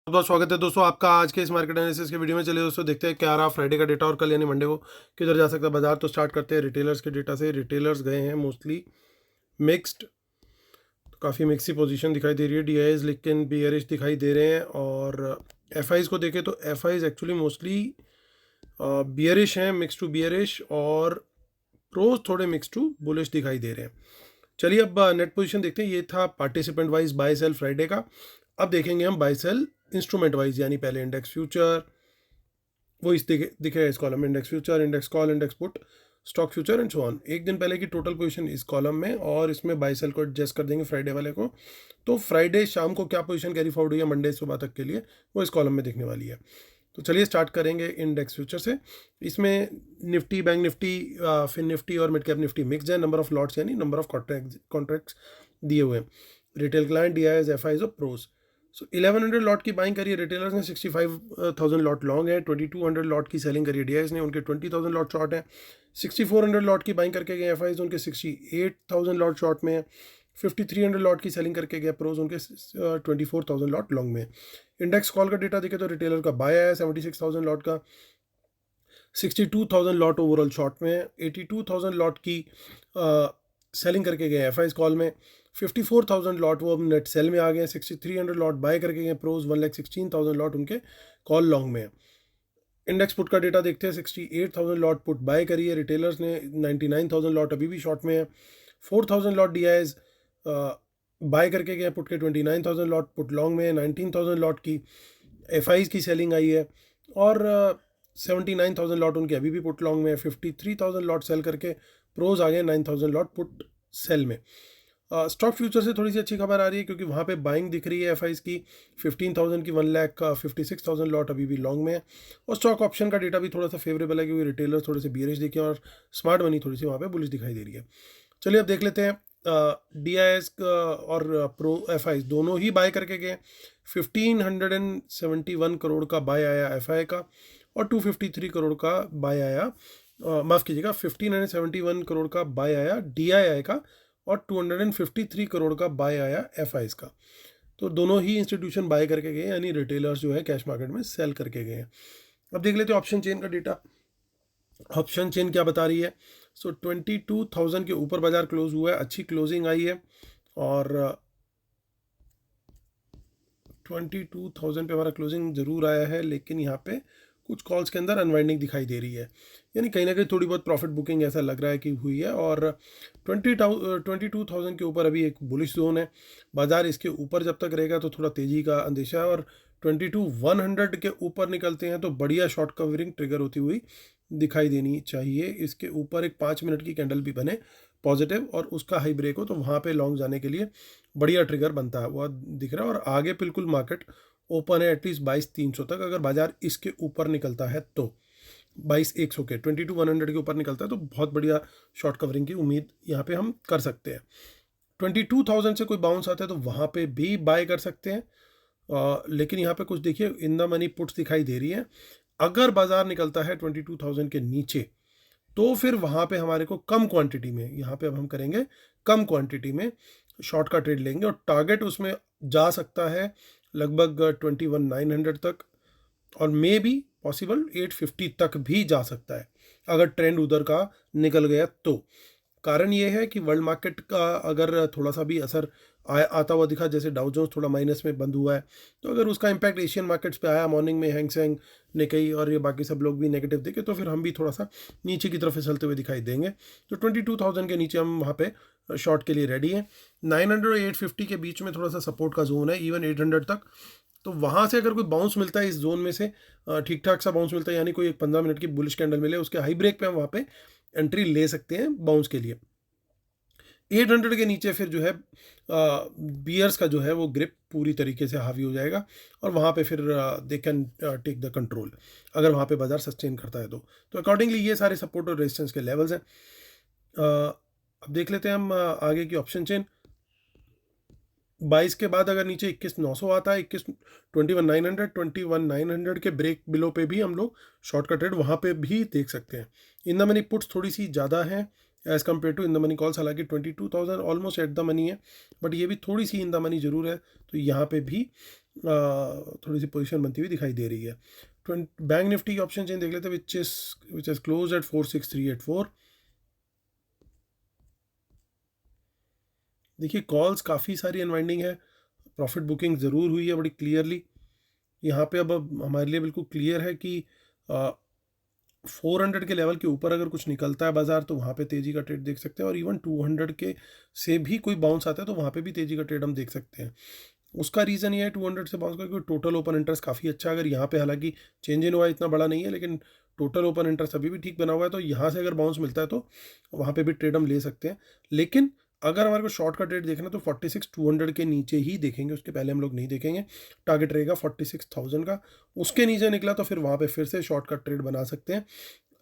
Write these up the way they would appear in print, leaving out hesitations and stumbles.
बहुत बहुत स्वागत है दोस्तों आपका आज के इस मार्केट एनालिसिस के वीडियो में। चलिए दोस्तों देखते हैं क्या रहा फ्राइडे का डेटा और कल यानी मंडे को किधर जा सकता है बाजार। तो स्टार्ट करते हैं रिटेलर्स के डेटा से। रिटेलर्स गए हैं मोस्टली मिक्स्ड, तो काफ़ी मिक्स ही पोजीशन दिखाई दे रही है। डीआईज लेकिन बियरिश दिखाई दे रहे हैं। और एफआईज को देखें तो एफआईज एक्चुअली मोस्टली बियरिश हैं, मिक्स टू बियरिश, और प्रोज थोड़े मिक्स टू बुलिश दिखाई दे रहे हैं। चलिए अब नेट पोजीशन देखते हैं। ये था participant wise buy sell Friday का। अब देखेंगे हम बाय सेल इंस्ट्रूमेंट वाइज, यानी पहले इंडेक्स फ्यूचर, वो इस दिखेगा इस कॉलम में, index future, index call, index put, stock future and so on. एक दिन पहले की टोटल पोजीशन इस कॉलम में, और इसमें बाय सेल को एडजस्ट कर देंगे फ्राइडे वाले को। तो फ्राइडे शाम को क्या पोजीशन कैरी फॉरवर्ड हुई है मंडे सुबह तक के लिए, वो इस कॉलम में दिखने वाली है। तो चलिए स्टार्ट करेंगे इंडेक्स फ्यूचर से। इसमें निफ्टी, बैंक निफ्टी, फिन निफ्टी और मिड कैप निफ्टी मिक्स है। नंबर ऑफ लॉट्स यानी नंबर ऑफ कॉन्ट्रैक्ट्स दिए हुए हैं। रिटेल क्लाइंट, डीआईएस, एफआईज और प्रोज। सो 1100 लॉट की बाइंग करी है रिटेलर्स ने, 65,000 लॉट लॉन्ग है। 2200 लॉट की सेलिंग करी है डीआईएस ने, उनके 20,000 लॉट शॉर्ट है। 6400 लॉट की बाइंग करके गए एफआईज, उनके 68,000 लॉट शॉर्ट में है। 5300 लॉट की सेलिंग करके गया प्रोज, उनके 24,000 लॉट लॉन्ग में है। इंडेक्स कॉल का डेटा देखे तो रिटेलर का बाय आया 76,000 लॉट का, 62,000 लॉट ओवरऑल शॉर्ट में है। 82,000 लॉट की सेलिंग करके गए एफआईज कॉल में। 54,000 लॉट वो अब नेट सेल में आ गए। 6300 लॉट बाय करके गए प्रोज, 1,16,000 लॉट उनके कॉल लॉन्ग में है। इंडेक्स पुट का डेटा देखते हैं। 68,000 लॉट पुट बाय करी है रिटेलर्स ने, 99,000 लॉट अभी भी शॉर्ट में है। 4,000 लॉट डीआईएस बाय करके गए पुट के, 29,000 लॉट पुट लॉन्ग में है। 19,000 लॉट की एफआईज की सेलिंग आई है, और 79,000 लॉट उनके अभी भी पुट लॉन्ग में है। 53,000 लॉट सेल करके प्रोज आ गए 9,000 लॉट पुट सेल में। स्टॉक फ्यूचर से थोड़ी सी अच्छी खबर आ रही है, क्योंकि वहाँ पे बाइंग दिख रही है एफआईज की 15,000 की, 1,56,000 लॉट अभी भी लॉन्ग में है। और स्टॉक ऑप्शन का डेटा भी थोड़ा सा फेवरेबल है, क्योंकि रिटेलर थोड़े से बियरिश दिखे और स्मार्ट मनी थोड़ी सी वहाँ पे बुलिश दिखाई दे रही है। चलिए अब देख लेते हैं डीआईएस और प्रो एफआई दोनों ही बाय करके गए। 1,571 करोड़ का बाय आया एफआई का, और 253 करोड़ का बाय आया, माफ़ कीजिएगा, 1,571 करोड़ का बाय आया डीआईआई का, और 253 करोड़ का बाय आया एफआईज का। तो दोनों ही इंस्टीट्यूशन बाय करके गए, यानी रिटेलर्स जो है कैश मार्केट में सेल करके गए हैं। अब देख लेते हैं ऑप्शन चेन का डेटा। ऑप्शन चेन क्या बता रही है। सो 22,000 के ऊपर बाजार क्लोज हुआ है, अच्छी क्लोजिंग आई है, और 22,000 पे हमारा क्लोजिंग जरूर आया है, लेकिन यहाँ पे कुछ कॉल्स के अंदर अनवाइंडिंग दिखाई दे रही है, यानी कहीं ना कहीं थोड़ी बहुत प्रॉफिट बुकिंग ऐसा लग रहा है कि हुई है। और 22,000 के ऊपर अभी एक बुलिश जोन है। बाजार इसके ऊपर जब तक रहेगा तो थोड़ा तेजी का अंदेशा है, और 22,100 के ऊपर निकलते हैं तो बढ़िया शॉर्ट कवरिंग ट्रिगर होती हुई दिखाई देनी चाहिए। इसके ऊपर एक 5 मिनट की कैंडल भी बने पॉजिटिव, और उसका हाई ब्रेक हो, तो वहाँ पे लॉन्ग जाने के लिए बढ़िया ट्रिगर बनता है, वो दिख रहा है। और आगे बिल्कुल मार्केट ओपन है एटलीस्ट 22,300 तक। अगर बाजार इसके ऊपर निकलता है तो 22,100 के, 22,100 के ऊपर निकलता है तो बहुत बढ़िया शॉर्ट कवरिंग की उम्मीद यहाँ पे हम कर सकते हैं। 22,000 से कोई बाउंस आता है तो वहाँ पे भी बाय कर सकते हैं। लेकिन यहाँ पे कुछ देखिए इन द मनी पुट्स दिखाई दे रही है। अगर बाजार निकलता है 22,000 के नीचे, तो फिर वहाँ पे हमारे को कम क्वांटिटी में, यहाँ पे अब हम करेंगे कम क्वांटिटी में शॉर्ट का ट्रेड लेंगे, और टारगेट उसमें जा सकता है लगभग 21,900 तक, और मे बी पॉसिबल 850 तक भी जा सकता है अगर ट्रेंड उधर का निकल गया तो। कारण ये है कि वर्ल्ड मार्केट का अगर थोड़ा सा भी असर आता हुआ दिखा, जैसे डाउ जोन्स थोड़ा माइनस में बंद हुआ है, तो अगर उसका इम्पैक्ट एशियन मार्केट्स पे आया, मॉर्निंग में हैंग सेंग, निकेई और ये बाकी सब लोग भी नेगेटिव दिखे, तो फिर हम भी थोड़ा सा नीचे की तरफ फिसलते हुए दिखाई देंगे। तो 22,000 के नीचे हम वहाँ पे शॉर्ट के लिए रेडी हैं। 900 और 850 के बीच में थोड़ा सा सपोर्ट का जोन है, इवन 800 तक। तो वहाँ से अगर कोई बाउंस मिलता है इस जोन में से, ठीक ठाक सा बाउंस मिलता है, यानी कोई एक 15 मिनट की बुलिश कैंडल मिले, उसके हाई ब्रेक पे हम वहाँ पे एंट्री ले सकते हैं बाउंस के लिए। 800 के नीचे फिर जो है बियर्स का जो है वो ग्रिप पूरी तरीके से हावी हो जाएगा, और वहाँ पे फिर they can take the control, अगर वहाँ पे बाजार सस्टेन करता है तो अकॉर्डिंगली ये सारे सपोर्ट और रेजिस्टेंस के लेवल्स हैं। अब देख लेते हैं हम आगे की ऑप्शन चेन। 22 के बाद अगर नीचे 21,900 आता है, 21,900 के ब्रेक बिलो पे भी हम लोग शॉर्ट का ट्रेड वहाँ पे भी देख सकते हैं। इन द मनी पुट्स थोड़ी सी ज़्यादा है as compare to in the money calls, हालांकि 22,000 ऑलमोस्ट एट द मनी है, बट ये भी थोड़ी सी इन द मनी जरूर है, तो यहाँ पे भी थोड़ी सी पोजीशन बनती हुई दिखाई दे रही है। बैंक निफ्टी की ऑप्शन चेन देख लेते हैं, विच इज क्लोज एट 46384। देखिए कॉल्स काफ़ी सारी अनवाइंडिंग है, प्रॉफिट बुकिंग ज़रूर हुई है बड़ी क्लियरली यहाँ पे। अब हमारे लिए बिल्कुल क्लियर है कि 400 के लेवल के ऊपर अगर कुछ निकलता है बाजार तो वहाँ पे तेज़ी का ट्रेड देख सकते हैं, और इवन 200 के से भी कोई बाउंस आता है तो वहाँ पे भी तेज़ी का ट्रेड हम देख सकते हैं। उसका रीज़न ये है 200 से बाउंस का, क्योंकि टोटल ओपन इंटरेस्ट काफ़ी अच्छा है। अगर यहाँ पे हालांकि चेंज इन हुआ इतना बड़ा नहीं है, लेकिन टोटल ओपन इंटरेस्ट अभी भी ठीक बना हुआ है, तो यहाँ से अगर बाउंस मिलता है तो वहाँ पे भी ट्रेड हम ले सकते हैं। लेकिन अगर हमारे को शॉर्ट का ट्रेड देखना तो 46,200 के नीचे ही देखेंगे, उसके पहले हम लोग नहीं देखेंगे। टारगेट रहेगा 46,000 का, उसके नीचे निकला तो फिर वहाँ पे फिर से शॉर्ट का ट्रेड बना सकते हैं।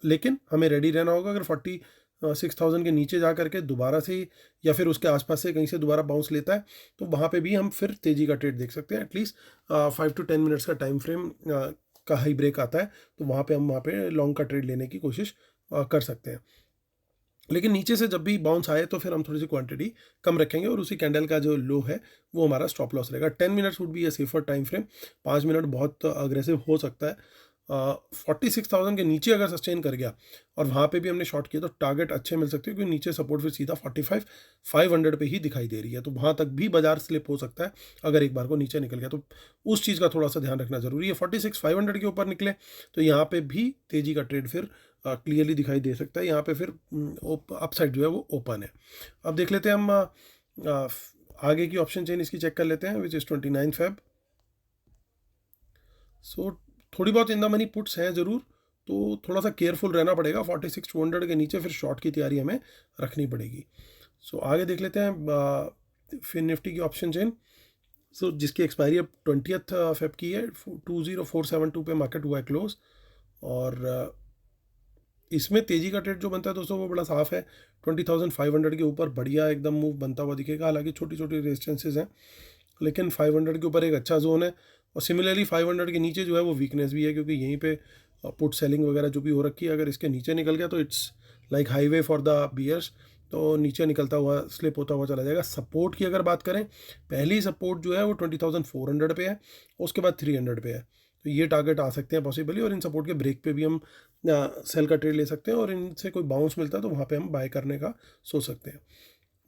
लेकिन हमें रेडी रहना होगा, अगर 46,000 के नीचे जा करके दोबारा से या फिर उसके आसपास से कहीं से दोबारा बाउंस लेता है तो वहाँ पे भी हम फिर तेज़ी का ट्रेड देख सकते हैं। एटलीस्ट 5 to 10 मिनट्स का टाइम फ्रेम का हाई ब्रेक आता है तो वहाँ पे हम वहाँ पे लॉन्ग का ट्रेड लेने की कोशिश कर सकते हैं। लेकिन नीचे से जब भी बाउंस आए तो फिर हम थोड़ी सी क्वांटिटी कम रखेंगे, और उसी कैंडल का जो लो है वो हमारा स्टॉप लॉस रहेगा। 10 minutes would be A safer time frame, 5 minute बहुत अग्रेसिव हो सकता है। 46,000 के नीचे अगर सस्टेन कर गया और वहाँ पे भी हमने शॉर्ट किया तो टारगेट अच्छे मिल सकते हैं, क्योंकि नीचे सपोर्ट फिर सीधा 45,500 पे ही दिखाई दे रही है, तो वहाँ तक भी बाजार स्लिप हो सकता है अगर एक बार को नीचे निकल गया। तो उस चीज़ का थोड़ा सा ध्यान रखना जरूरी है। 46,500 के ऊपर निकले तो यहाँ पे भी तेज़ी का ट्रेड फिर क्लियरली दिखाई दे सकता है। यहाँ पे फिर अपसाइड जो है वो ओपन है। अब देख लेते हैं हम आगे की ऑप्शन चेन इसकी चेक कर लेते हैं, विच इज़ 29 फेब। सो थोड़ी बहुत इन द मनी पुट्स हैं ज़रूर, तो थोड़ा सा केयरफुल रहना पड़ेगा। 46,200 के नीचे फिर शॉर्ट की तैयारी हमें रखनी पड़ेगी। सो आगे देख लेते हैं फिन निफ्टी की ऑप्शन चेन। सो जिसकी एक्सपायरी अब 20th फेब की है, 20472 पे मार्केट हुआ है क्लोज, और इसमें तेज़ी का ट्रेड जो बनता है दोस्तों वो बड़ा साफ है। 20,500 के ऊपर बढ़िया एकदम मूव बनता हुआ दिखेगा। हालांकि छोटी छोटी रेजिस्टेंसेज हैं, लेकिन 500 के ऊपर एक अच्छा जोन है, और सिमिलरली 500 के नीचे जो है वो वीकनेस भी है, क्योंकि यहीं पे पुट सेलिंग वगैरह जो भी हो रखी है, अगर इसके नीचे निकल गया तो it's like highway for the bears, तो नीचे निकलता हुआ स्लिप होता हुआ चला जाएगा। सपोर्ट की अगर बात करें, पहली सपोर्ट जो है वो 20,400 पे है, उसके बाद 300 पे है, तो ये टारगेट आ सकते हैं पॉसिबली, और इन सपोर्ट के ब्रेक पे भी हम सेल का ट्रेड ले सकते हैं, और इनसे कोई बाउंस मिलता है तो वहाँ पे हम बाय करने का सोच सकते हैं।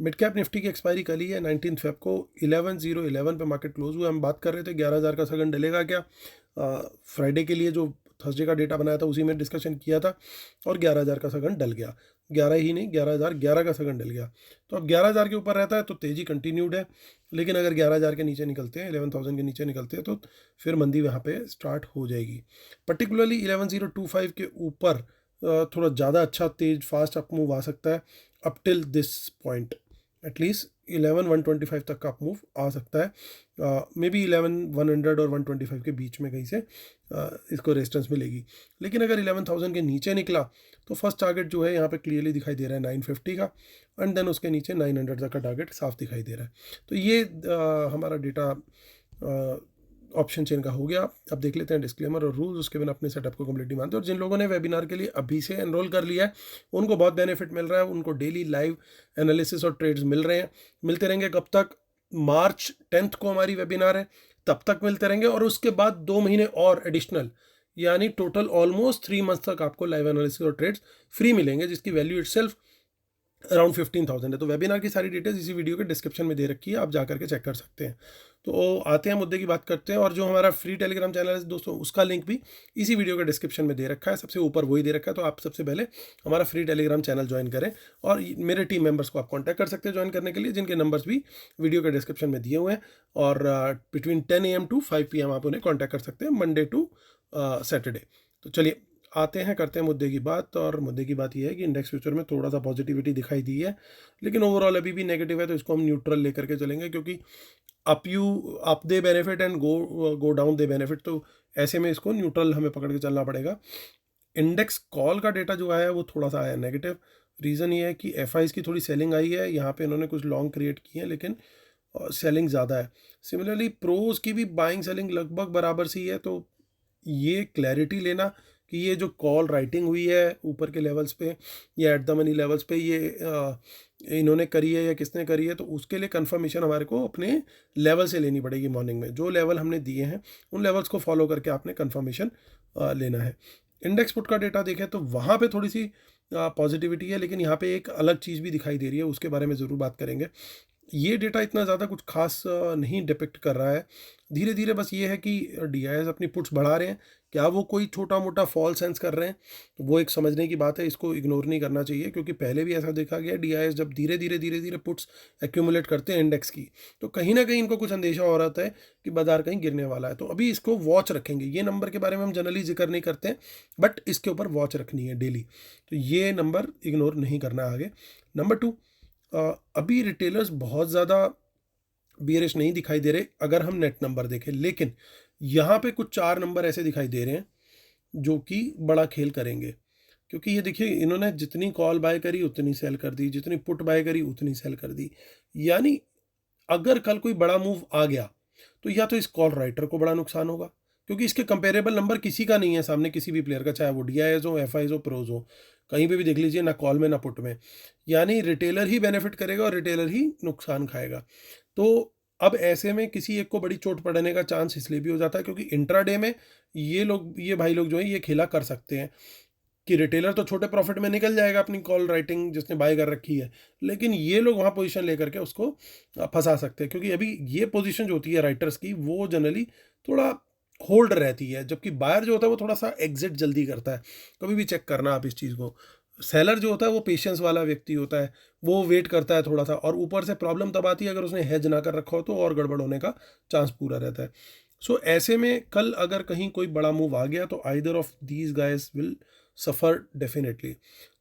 मिड कैप निफ्टी की एक्सपायरी कल ही है 19 फेब को, 11,011 पे मार्केट क्लोज हुआ। हम बात कर रहे थे 11,000 का सगन डलेगा क्या, फ्राइडे के लिए जो थर्सडे का डेटा बनाया था उसी में डिस्कशन किया था, और 11,000 का सगन डल गया। 11 ही नहीं, 11,011 का सगन डल गया। तो अब 11,000 के ऊपर रहता है तो तेज़ी कंटिन्यूड है, लेकिन अगर 11,000 के नीचे निकलते हैं, 11,000 के नीचे निकलते हैं तो फिर मंदी वहाँ पे स्टार्ट हो जाएगी। पर्टिकुलरली 11,025 के ऊपर थोड़ा ज़्यादा अच्छा तेज फास्ट अप मूव आ सकता है। Up till this point at least 11,125 तक का अप मूव आ सकता है। मे बी 11,100 और 125 के बीच में कहीं से इसको रेजिस्टेंस मिलेगी। लेकिन अगर 11,000 के नीचे निकला तो फर्स्ट टारगेट जो है यहाँ पे क्लियरली दिखाई दे रहा है 950 का, एंड देन उसके नीचे 900 तक का टारगेट साफ दिखाई दे रहा है। तो ये हमारा डेटा ऑप्शन चेन का हो गया। अब देख लेते हैं डिस्क्लेमर और रूल्स, उसके बिना अपने सेटअप को कम्प्लीटली मानते हैं। और जिन लोगों ने वेबिनार के लिए अभी से एनरोल कर लिया है उनको बहुत बेनिफिट मिल रहा है, उनको डेली लाइव एनालिसिस और ट्रेड्स मिल रहे हैं, मिलते रहेंगे। कब तक? मार्च 10 को हमारी वेबिनार है, तब तक मिलते रहेंगे, और उसके बाद 2 महीने और एडिशनल, यानी टोटल ऑलमोस्ट 3 मंथ तक आपको लाइव एनालिसिस और ट्रेड्स फ्री मिलेंगे, जिसकी वैल्यू इटसेल्फ अराउंड 15,000 है। तो वेबिनार की सारी डिटेल्स इसी वीडियो के डिस्क्रिप्शन में दे रखी है, आप जा करके चेक कर सकते हैं। तो आते हैं मुद्दे की बात करते हैं, और जो हमारा फ्री टेलीग्राम चैनल है दोस्तों उसका लिंक भी इसी वीडियो के डिस्क्रिप्शन में दे रखा है, सबसे ऊपर वही दे रखा है। तो आप सबसे पहले हमारा फ्री टेलीग्राम चैनल ज्वाइन करें, और मेरे टीम मेंबर्स को आप कॉन्टैक्ट कर सकते हैं ज्वाइन करने के लिए, जिनके नंबर्स भी वीडियो के डिस्क्रिप्शन में दिए हुए हैं। और बिटवीन 10 AM to 5 PM आप उन्हें कॉन्टैक्ट कर सकते हैं, मंडे टू सैटरडे। तो चलिए आते हैं, करते हैं मुद्दे की बात। और मुद्दे की बात यह है कि इंडेक्स फ्यूचर में थोड़ा सा पॉजिटिविटी दिखाई दी है, लेकिन ओवरऑल अभी भी नेगेटिव है, तो इसको हम न्यूट्रल लेकर के चलेंगे, क्योंकि up they benefit and go down they benefit, तो ऐसे में इसको न्यूट्रल हमें पकड़ के चलना पड़ेगा। इंडेक्स कॉल का डेटा जो आया है वो थोड़ा सा आया नेगेटिव। रीज़न ये है कि एफआईज की थोड़ी सेलिंग आई है, यहाँ पे इन्होंने कुछ लॉन्ग क्रिएट किए हैं, लेकिन सेलिंग ज़्यादा है। सिमिलरली प्रोज की भी बाइंग सेलिंग लगभग बराबर सी है। तो ये क्लैरिटी लेना कि ये जो कॉल राइटिंग हुई है ऊपर के लेवल्स पे या एट द मनी लेवल्स पे, ये इन्होंने करी है या किसने करी है, तो उसके लिए कंफर्मेशन हमारे को अपने लेवल से लेनी पड़ेगी। मॉर्निंग में जो लेवल हमने दिए हैं उन लेवल्स को फॉलो करके आपने कंफर्मेशन लेना है। इंडेक्स पुट का डेटा देखें तो वहाँ पे थोड़ी सी पॉजिटिविटी है, लेकिन यहाँ पे एक अलग चीज़ भी दिखाई दे रही है, उसके बारे में ज़रूर बात करेंगे। ये डेटा इतना ज़्यादा कुछ खास नहीं डिपिक्ट कर रहा है। धीरे धीरे बस ये है कि डीआईएस अपनी पुट्स बढ़ा रहे हैं। क्या वो कोई छोटा मोटा फॉल सेंस कर रहे हैं, वो एक समझने की बात है, इसको इग्नोर नहीं करना चाहिए, क्योंकि पहले भी ऐसा देखा गया डीआईएस जब धीरे धीरे पुट्स एक्यूमुलेट करते हैं इंडेक्स की, तो कहीं ना कहीं इनको कुछ अंदेशा हो रहा है कि बाजार कहीं गिरने वाला है। तो अभी इसको वॉच रखेंगे। ये नंबर के बारे में हम जनरली जिक्र नहीं करते हैं, बट इसके ऊपर वॉच रखनी है डेली। तो ये नंबर इग्नोर नहीं करना है आगे। नंबर 2, अभी रिटेलर्स बहुत ज़्यादा बियरिश नहीं दिखाई दे रहे अगर हम नेट नंबर देखें, लेकिन यहाँ पे कुछ 4 नंबर ऐसे दिखाई दे रहे हैं जो कि बड़ा खेल करेंगे। क्योंकि ये देखिए, इन्होंने जितनी कॉल बाय करी उतनी सेल कर दी, जितनी पुट बाय करी उतनी सेल कर दी। यानी अगर कल कोई बड़ा मूव आ गया तो या तो इस कॉल राइटर को बड़ा नुकसान होगा, क्योंकि इसके कंपेरेबल नंबर किसी का नहीं है सामने, किसी भी प्लेयर का, चाहे वो डीआईएस हो, एफआईज हो, प्रोज हो, कहीं पे भी देख लीजिए, ना कॉल में ना पुट में। यानी रिटेलर ही बेनिफिट करेगा और रिटेलर ही नुकसान खाएगा। तो अब ऐसे में किसी एक को बड़ी चोट पड़ने का चांस इसलिए भी हो जाता है क्योंकि इंट्राडे में ये भाई लोग जो है ये खेला कर सकते हैं कि रिटेलर तो छोटे प्रॉफिट में निकल जाएगा अपनी कॉल राइटिंग जिसने बाय कर रखी है, लेकिन ये लोग वहाँ पोजीशन लेकर के उसको फंसा सकते हैं। क्योंकि अभी ये पोजीशन जो होती है राइटर्स की, वो जनरली थोड़ा होल्ड रहती है, जबकि बायर जो होता है वो थोड़ा सा एग्जिट जल्दी करता है। कभी भी चेक करना आप इस चीज़ को। सेलर जो होता है वो पेशेंस वाला व्यक्ति होता है, वो वेट करता है थोड़ा सा, और ऊपर से प्रॉब्लम तब आती है अगर उसने हेज ना कर रखा हो तो, और गड़बड़ होने का चांस पूरा रहता है। सो ऐसे में कल अगर कहीं कोई बड़ा मूव आ गया तो either of these guys will suffer definitely.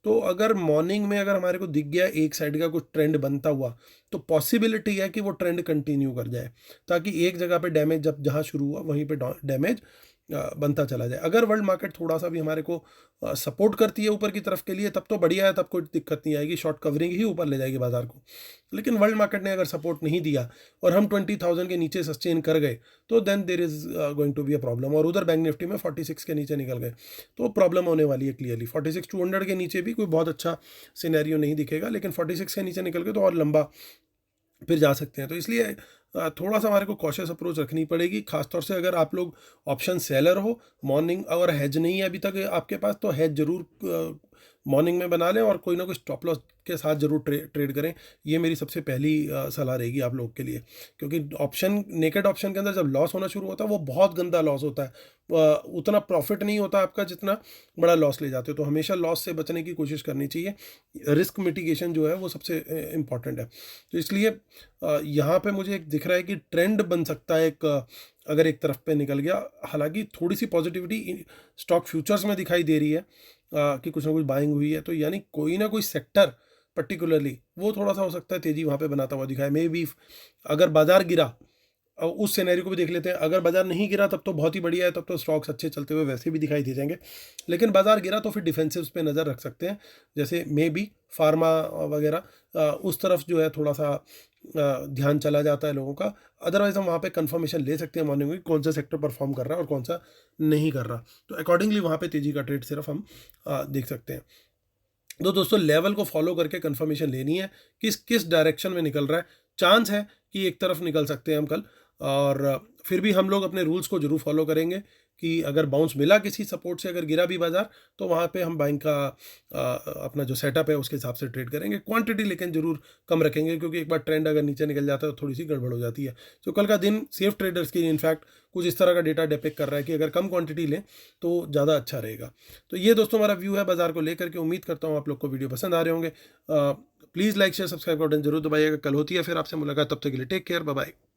तो अगर मॉर्निंग में अगर हमारे को दिख गया एक साइड का कुछ ट्रेंड बनता हुआ, तो पॉसिबिलिटी है कि वो ट्रेंड कंटिन्यू कर जाए, ताकि एक जगह पे डैमेज जब जहाँ शुरू हुआ वहीं पे डैमेज बनता चला जाए। अगर वर्ल्ड मार्केट थोड़ा सा भी हमारे को सपोर्ट करती है ऊपर की तरफ के लिए, तब तो बढ़िया है, तब कोई दिक्कत नहीं आएगी, शॉर्ट कवरिंग ही ऊपर ले जाएगी बाजार को। लेकिन वर्ल्ड मार्केट ने अगर सपोर्ट नहीं दिया और हम 20,000 के नीचे सस्टेन कर गए, तो then there is going to be a problem. और उधर बैंक निफ्टी में 46 के नीचे निकल गए तो प्रॉब्लम होने वाली है क्लियरली। 46,200 के नीचे भी कोई बहुत अच्छा सिनेरियो नहीं दिखेगा, लेकिन 46 के नीचे निकल गए तो और लंबा फिर जा सकते हैं। तो इसलिए थोड़ा सा हमारे को कॉशियस अप्रोच रखनी पड़ेगी, खासतौर से अगर आप लोग ऑप्शन सेलर हो। मॉर्निंग अगर हेज नहीं है अभी तक आपके पास, तो हेज जरूर मॉर्निंग में बना लें और कोई ना कोई स्टॉप लॉस के साथ जरूर ट्रेड करें। ये मेरी सबसे पहली सलाह रहेगी आप लोग के लिए, क्योंकि नेकेड ऑप्शन के अंदर जब लॉस होना शुरू होता है वो बहुत गंदा लॉस होता है। उतना प्रॉफिट नहीं होता आपका जितना बड़ा लॉस ले जाते हो। तो हमेशा लॉस से बचने की कोशिश करनी चाहिए। रिस्क मिटिगेशन जो है वो सबसे इम्पॉर्टेंट है। तो इसलिए यहाँ पे मुझे एक दिख रहा है कि ट्रेंड बन सकता है अगर एक तरफ पे निकल गया। हालांकि थोड़ी सी पॉजिटिविटी स्टॉक फ्यूचर्स में दिखाई दे रही है कि कुछ ना कुछ बाइंग हुई है, तो यानी कोई ना कोई सेक्टर पर्टिकुलरली वो थोड़ा सा हो सकता है तेजी वहाँ पे बनाता हुआ दिखाए। मे बी अगर बाजार गिरा, उस सिनेरियो को भी देख लेते हैं, अगर बाजार नहीं गिरा तब तो बहुत ही बढ़िया है, तब तो स्टॉक्स अच्छे चलते हुए वैसे भी दिखाई दे जाएंगे। लेकिन बाजार गिरा तो फिर डिफेंसिव्स पे नज़र रख सकते हैं, जैसे मे बी फार्मा वगैरह, उस तरफ जो है थोड़ा सा ध्यान चला जाता है लोगों का। अदरवाइज हम वहाँ पे कंफर्मेशन ले सकते हैं मॉर्निंग में कौन सा सेक्टर परफॉर्म कर रहा है और कौन सा नहीं कर रहा, तो अकॉर्डिंगली वहाँ पे तेज़ी का ट्रेड सिर्फ हम देख सकते हैं। तो दोस्तों, लेवल को फॉलो करके कंफर्मेशन लेनी है किस किस डायरेक्शन में निकल रहा है। चांस है कि एक तरफ निकल सकते हैं हम कल, और फिर भी हम लोग अपने रूल्स को जरूर फॉलो करेंगे कि अगर बाउंस मिला किसी सपोर्ट से, अगर गिरा भी बाजार, तो वहाँ पे हम बाइंग का अपना जो सेटअप है उसके हिसाब से ट्रेड करेंगे। क्वांटिटी लेकिन जरूर कम रखेंगे, क्योंकि एक बार ट्रेंड अगर नीचे निकल जाता है तो थोड़ी सी गड़बड़ हो जाती है। तो कल का दिन सेफ ट्रेडर्स के लिए इनफैक्ट कुछ इस तरह का डेटा डिपिक्ट कर रहा है कि अगर कम क्वांटिटी लें तो ज़्यादा अच्छा रहेगा। तो ये दोस्तों हमारा व्यू है बाजार को लेकर के। उम्मीद करता हूँ आप लोग को वीडियो पसंद आ रहे होंगे। प्लीज़ लाइक शेयर सब्सक्राइब का बटन जरूर दबाइएगा। कल होती है फिर आपसे मुलाकात, तब तक के लिए टेक केयर, बाय बाय।